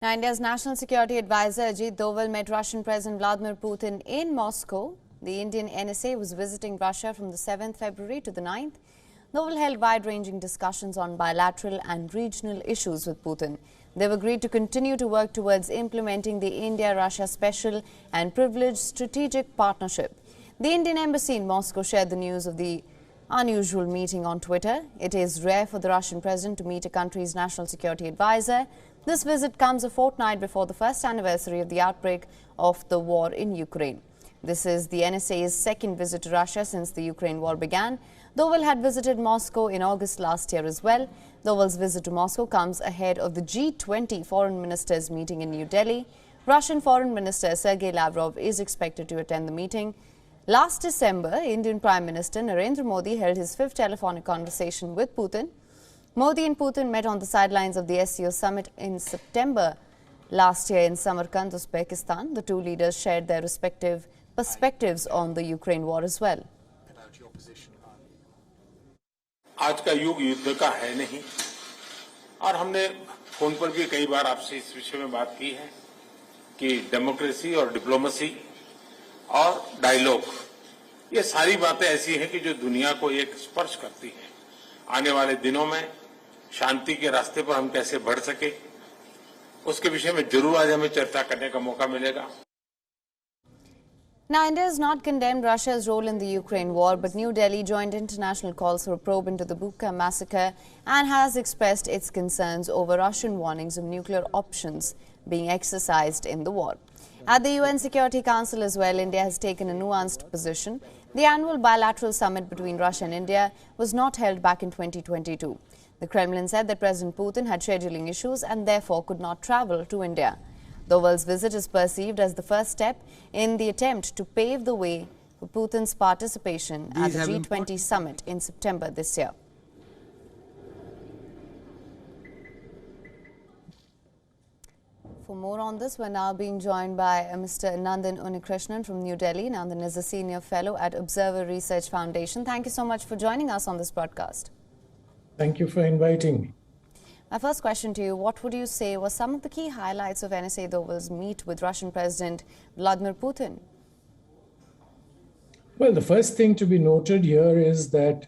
Now, India's National Security Advisor Ajit Doval met Russian President Vladimir Putin in Moscow. The Indian NSA was visiting Russia from the 7th February to the 9th. Doval held wide-ranging discussions on bilateral and regional issues with Putin. They've agreed to continue to work towards implementing the India-Russia Special and Privileged Strategic Partnership. The Indian Embassy in Moscow shared the news of the unusual meeting on Twitter. It is rare for the Russian president to meet a country's national security advisor. This visit comes a fortnight before the first anniversary of the outbreak of the war in Ukraine. This is the NSA's second visit to Russia since the Ukraine war began. Doval had visited Moscow in August last year as well. Doval's visit to Moscow comes ahead of the G20 foreign ministers meeting in New Delhi. Russian Foreign Minister Sergei Lavrov is expected to attend the meeting. Last December, Indian Prime Minister Narendra Modi held his fifth telephonic conversation with Putin. Modi and Putin met on the sidelines of the SCO summit in September last year in Samarkand, Uzbekistan. The two leaders shared their respective perspectives on the Ukraine war as well. आज का युग युद्ध का है नहीं और हमने phone पर भी कई बार आपसे इस विषय में बात की है कि डेमोक्रेसी और डिप्लोमेसी और डायलॉग ये सारी बातें ऐसी हैं कि जो दुनिया को एक स्पर्श करती हैं। आने वाले दिनों में शांति के रास्ते पर हम कैसे बढ़ सके उसके विषय में जरूर आज हमें चर्चा करने का मौका मिलेगा। Now, India has not condemned Russia's role in the Ukraine war, but New Delhi joined international calls for a probe into the Bucha massacre and has expressed its concerns over Russian warnings of nuclear options being exercised in the war. At the UN Security Council as well, India has taken a nuanced position. The annual bilateral summit between Russia and India was not held back in 2022. The Kremlin said that President Putin had scheduling issues and therefore could not travel to India. Doval's visit is perceived as the first step in the attempt to pave the way for Putin's participation at the G20 summit in September this year. For more on this, we're now being joined by Mr. Nandan Unikrishnan from New Delhi. Nandan is a senior fellow at Observer Research Foundation. Thank you so much for joining us on this broadcast. Thank you for inviting me. My first question to you, what would you say were some of the key highlights of NSA Doval's meet with Russian President Vladimir Putin? Well, the first thing to be noted here is that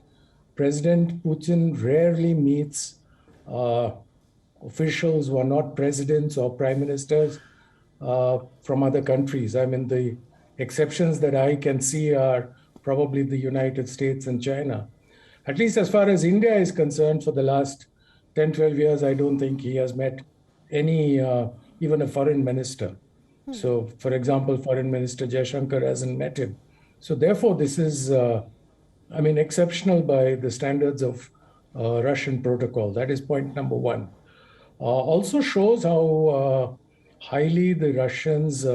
President Putin rarely meets officials who are not presidents or prime ministers from other countries. I mean, the exceptions that I can see are probably the United States and China. At least as far as India is concerned, for the last 10, 12 years, I don't think he has met any, even a foreign minister. So, for example, Foreign Minister Jaishankar hasn't met him. So, therefore, this is, exceptional by the standards of Russian protocol. That is point number one. Also shows how highly the Russians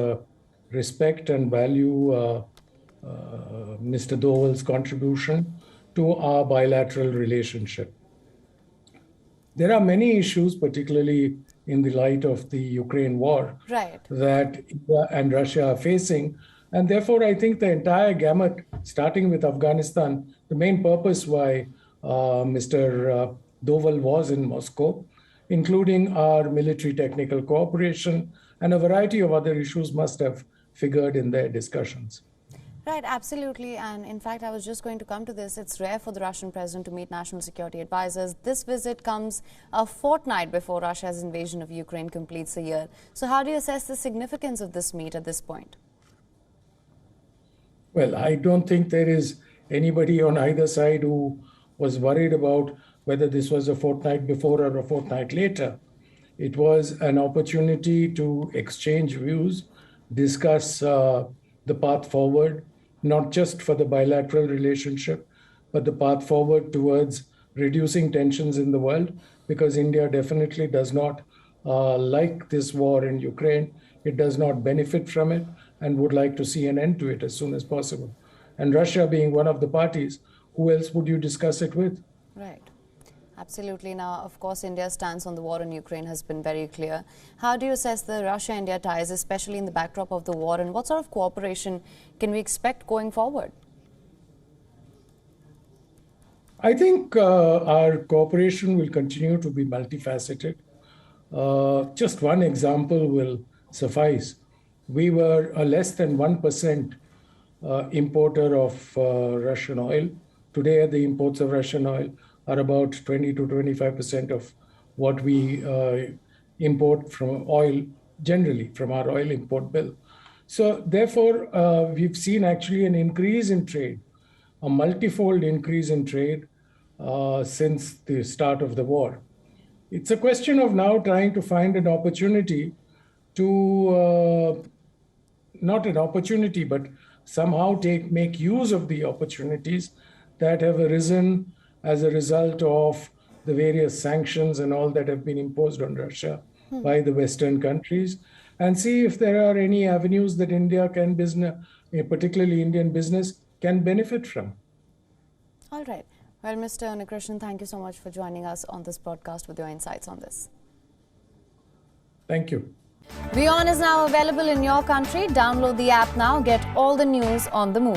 respect and value Mr. Doval's contribution to our bilateral relationship. There are many issues, particularly in the light of the Ukraine war, that India and Russia are facing. And therefore, I think the entire gamut, starting with Afghanistan, the main purpose why Mr. Doval was in Moscow, including our military technical cooperation and a variety of other issues must have figured in their discussions. Right, absolutely. And in fact, I was just going to come to this. It's rare for the Russian president to meet national security advisors. This visit comes a fortnight before Russia's invasion of Ukraine completes a year. So how do you assess the significance of this meet at this point? Well, I don't think there is anybody on either side who was worried about whether this was a fortnight before or a fortnight later. It was an opportunity to exchange views, discuss the path forward, not just for the bilateral relationship, but the path forward towards reducing tensions in the world, because India definitely does not like this war in Ukraine. It does not benefit from it and would like to see an end to it as soon as possible. And Russia being one of the parties, who else would you discuss it with? Right. Absolutely. Now, of course, India's stance on the war in Ukraine has been very clear. How do you assess the Russia-India ties, especially in the backdrop of the war, and what sort of cooperation can we expect going forward? I think our cooperation will continue to be multifaceted. Just one example will suffice. We were a less than 1% importer of Russian oil. Today, the imports of Russian oil are about 20 to 25% of what we import from oil, generally from our oil import bill. So therefore, we've seen actually an increase in trade, a multifold increase in trade since the start of the war. It's a question of now trying to find an opportunity to, not an opportunity, but somehow make use of the opportunities that have arisen as a result of the various sanctions and all that have been imposed on Russia by the Western countries, and see if there are any avenues that India can particularly Indian business, can benefit from. All right. Well, Mr. Unikrishnan, thank you so much for joining us on this broadcast with your insights on this. Thank you. WION is now available in your country. Download the app now. Get all the news on the move.